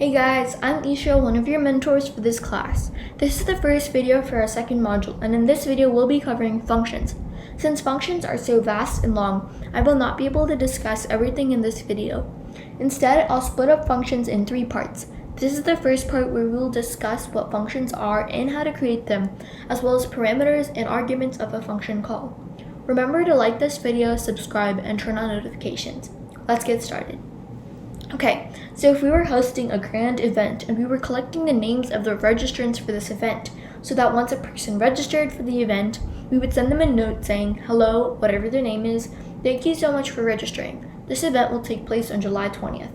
Hey guys, I'm Isha, one of your mentors for this class. This is the first video for our second module, and in this video we'll be covering functions. Since functions are so vast and long, I will not be able to discuss everything in this video. Instead, I'll split up functions in 3 parts. This is the first part where we will discuss what functions are and how to create them, as well as parameters and arguments of a function call. Remember to like this video, subscribe, and turn on notifications. Let's get started. Okay, so if we were hosting a grand event and we were collecting the names of the registrants for this event, so that once a person registered for the event, we would send them a note saying, "Hello, whatever their name is, thank you so much for registering. This event will take place on July 20th.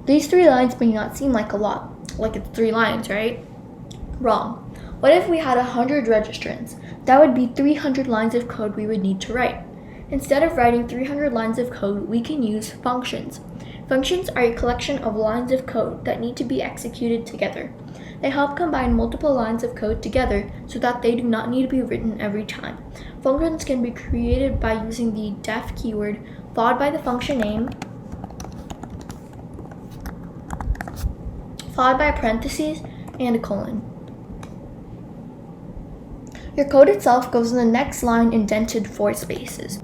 These 3 lines may not seem like a lot, like it's 3 lines, right? Wrong. What if we had 100 registrants? That would be 300 lines of code we would need to write. Instead of writing 300 lines of code, we can use functions. Functions are a collection of lines of code that need to be executed together. They help combine multiple lines of code together so that they do not need to be written every time. Functions can be created by using the def keyword followed by the function name, followed by parentheses and a colon. Your code itself goes in the next line indented 4 spaces.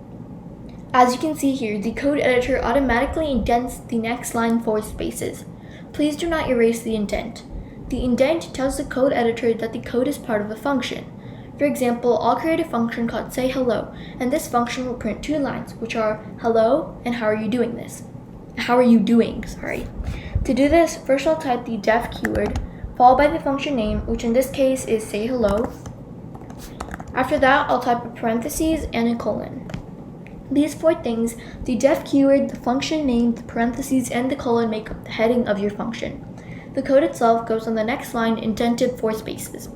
As you can see here, the code editor automatically indents the next line 4 spaces. Please do not erase the indent. The indent tells the code editor that the code is part of a function. For example, I'll create a function called sayHello, and this function will print 2 lines, which are hello and how are you doing this? How are you doing, sorry. To do this, first I'll type the def keyword, followed by the function name, which in this case is sayHello. After that, I'll type a parentheses and a colon. These 4 things, the def keyword, the function name, the parentheses, and the colon make up the heading of your function. The code itself goes on the next line indented 4 spaces.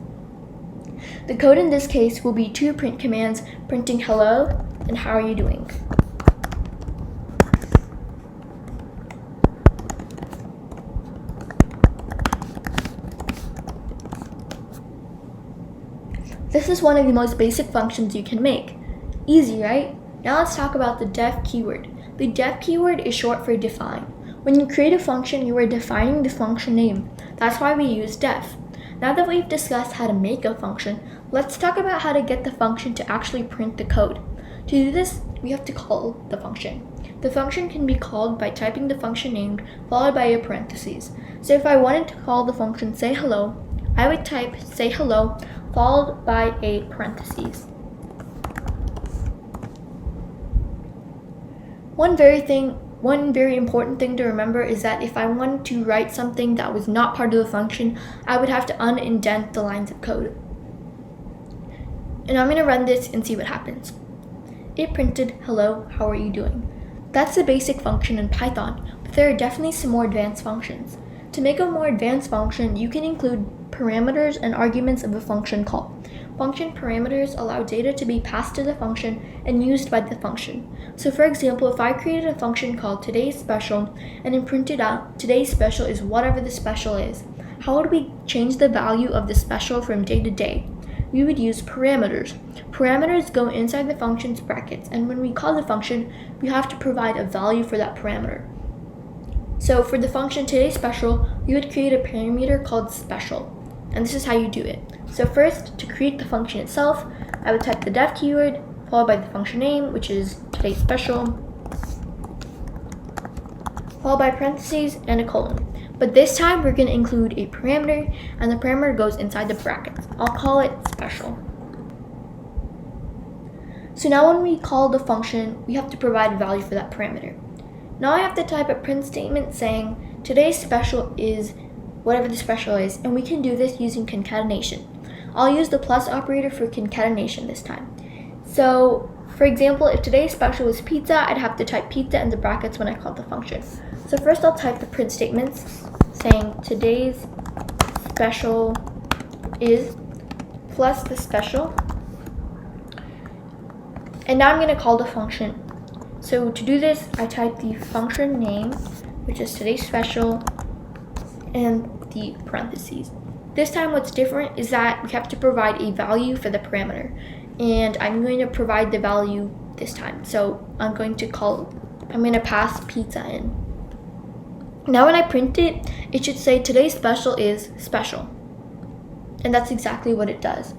The code in this case will be 2 print commands printing hello and how are you doing. This is one of the most basic functions you can make. Easy, right? Now let's talk about the def keyword. The def keyword is short for define. When you create a function, you are defining the function name. That's why we use def. Now that we've discussed how to make a function, let's talk about how to get the function to actually print the code. To do this, we have to call the function. The function can be called by typing the function name followed by a parentheses. So if I wanted to call the function sayHello, I would type sayHello followed by a parentheses. One very important thing to remember is that if I wanted to write something that was not part of the function, I would have to unindent the lines of code. And I'm going to run this and see what happens. It printed, "Hello, how are you doing?" That's the basic function in Python, but there are definitely some more advanced functions. To make a more advanced function, you can include parameters and arguments of a function call. Function parameters allow data to be passed to the function and used by the function. So for example, if I created a function called today's special and then printed out today's special is whatever the special is, how would we change the value of the special from day to day? We would use parameters. Parameters go inside the function's brackets, and when we call the function, we have to provide a value for that parameter. So for the function today's special, we would create a parameter called special. And this is how you do it. So first, to create the function itself, I would type the def keyword, followed by the function name, which is today's special, followed by parentheses and a colon. But this time, we're going to include a parameter, and the parameter goes inside the brackets. I'll call it special. So now when we call the function, we have to provide a value for that parameter. Now I have to type a print statement saying today's special is whatever the special is, and we can do this using concatenation. I'll use the plus operator for concatenation this time. So, for example, if today's special was pizza, I'd have to type pizza in the brackets when I call the function. So first I'll type the print statements saying today's special is plus the special. And now I'm going to call the function. So to do this, I type the function name, which is today's special, and the parentheses. This time what's different is that we have to provide a value for the parameter, and I'm going to provide the value this time. So I'm going to pass pizza in. Now when I print it, it should say today's special is special. And that's exactly what it does.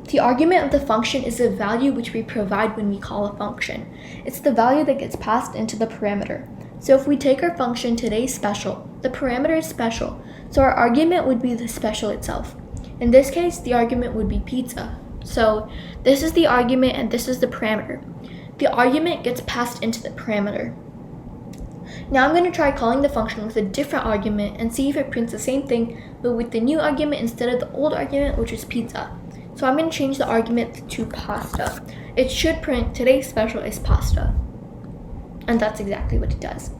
The argument of the function is the value which we provide when we call a function. It's the value that gets passed into the parameter. So if we take our function today's special, the parameter is special, so our argument would be the special itself. In this case, the argument would be pizza. So this is the argument and this is the parameter. The argument gets passed into the parameter. Now I'm going to try calling the function with a different argument and see if it prints the same thing, but with the new argument instead of the old argument, which is pizza. So I'm going to change the argument to pasta. It should print today's special is pasta. And that's exactly what it does.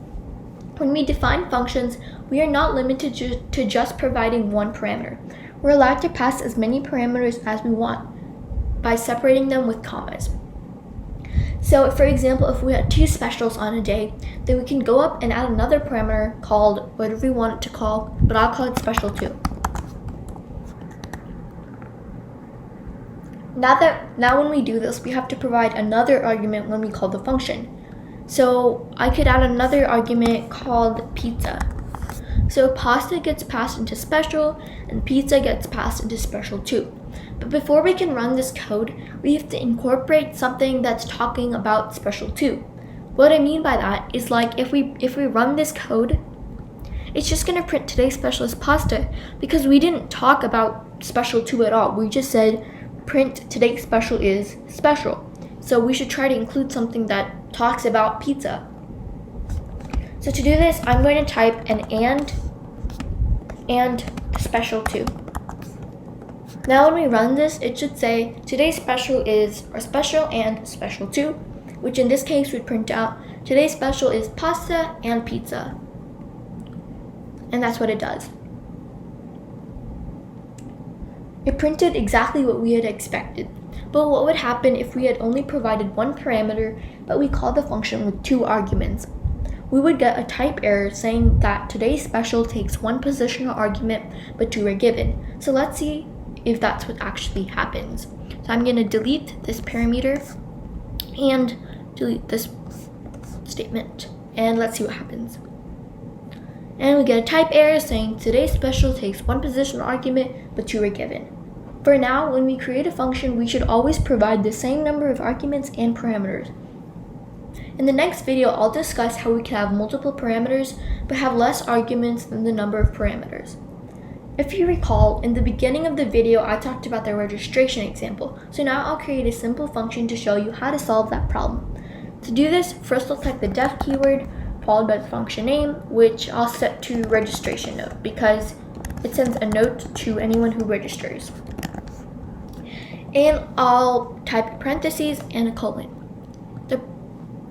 When we define functions, we are not limited to just providing one parameter. We're allowed to pass as many parameters as we want by separating them with commas. So for example, if we had 2 specials on a day, then we can go up and add another parameter called whatever we want it to call, but I'll call it special 2. Now when we do this, we have to provide another argument when we call the function. So I could add another argument called pizza. So pasta gets passed into special and pizza gets passed into special 2. But before we can run this code, we have to incorporate something that's talking about special 2. What I mean by that is like if we run this code, it's just going to print today's special is pasta because we didn't talk about special 2 at all. We just said print today's special is special. So we should try to include something that talks about pizza. So to do this, I'm going to type an and special 2. Now when we run this, it should say today's special is our special and special 2, which in this case would print out today's special is pasta and pizza. And that's what it does. It printed exactly what we had expected. But what would happen if we had only provided one parameter, but we called the function with 2 arguments? We would get a type error saying that today's special takes 1 positional argument, but 2 are given. So let's see if that's what actually happens. So I'm going to delete this parameter and delete this statement. And let's see what happens. And we get a type error saying today's special takes 1 positional argument, but 2 are given. For now, when we create a function, we should always provide the same number of arguments and parameters. In the next video, I'll discuss how we can have multiple parameters, but have less arguments than the number of parameters. If you recall, in the beginning of the video, I talked about the registration example. So now I'll create a simple function to show you how to solve that problem. To do this, first I'll type the def keyword, followed by the function name, which I'll set to registration note because it sends a note to anyone who registers. And I'll type parentheses and a colon.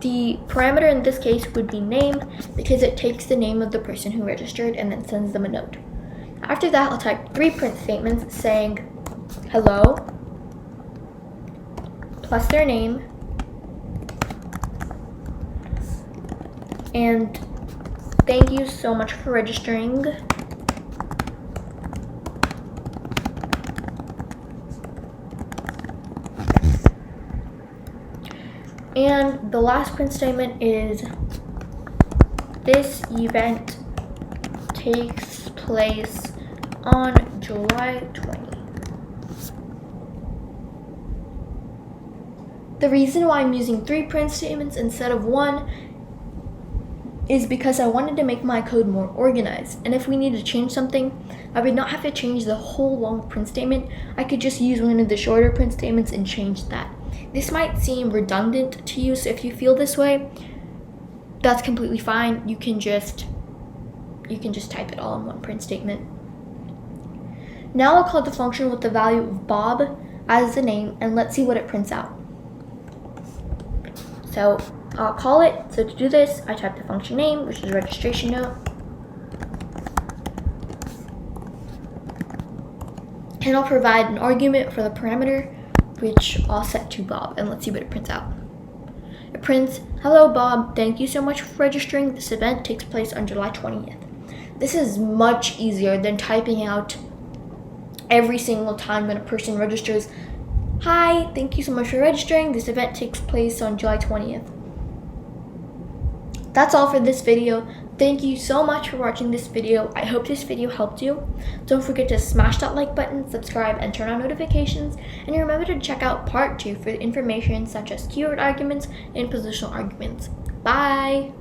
The parameter in this case would be name because it takes the name of the person who registered and then sends them a note. After that, I'll type 3 print statements saying hello plus their name and thank you so much for registering. And the last print statement is this event takes place on July 20. The reason why I'm using 3 print statements instead of 1 is because I wanted to make my code more organized. And if we need to change something, I would not have to change the whole long print statement. I could just use one of the shorter print statements and change that. This might seem redundant to you, so if you feel this way, that's completely fine. You can just type it all in one print statement. Now I'll call the function with the value of Bob as the name, and let's see what it prints out. So I'll call it. So to do this, I type the function name, which is registration note. And I'll provide an argument for the parameter, which I'll set to Bob, and let's see what it prints out. It prints, hello Bob, thank you so much for registering. This event takes place on July 20th. This is much easier than typing out every single time when a person registers, hi, thank you so much for registering. This event takes place on July 20th. That's all for this video. Thank you so much for watching this video. I hope this video helped you. Don't forget to smash that like button, subscribe, and turn on notifications. And remember to check out part 2 for information such as keyword arguments and positional arguments. Bye!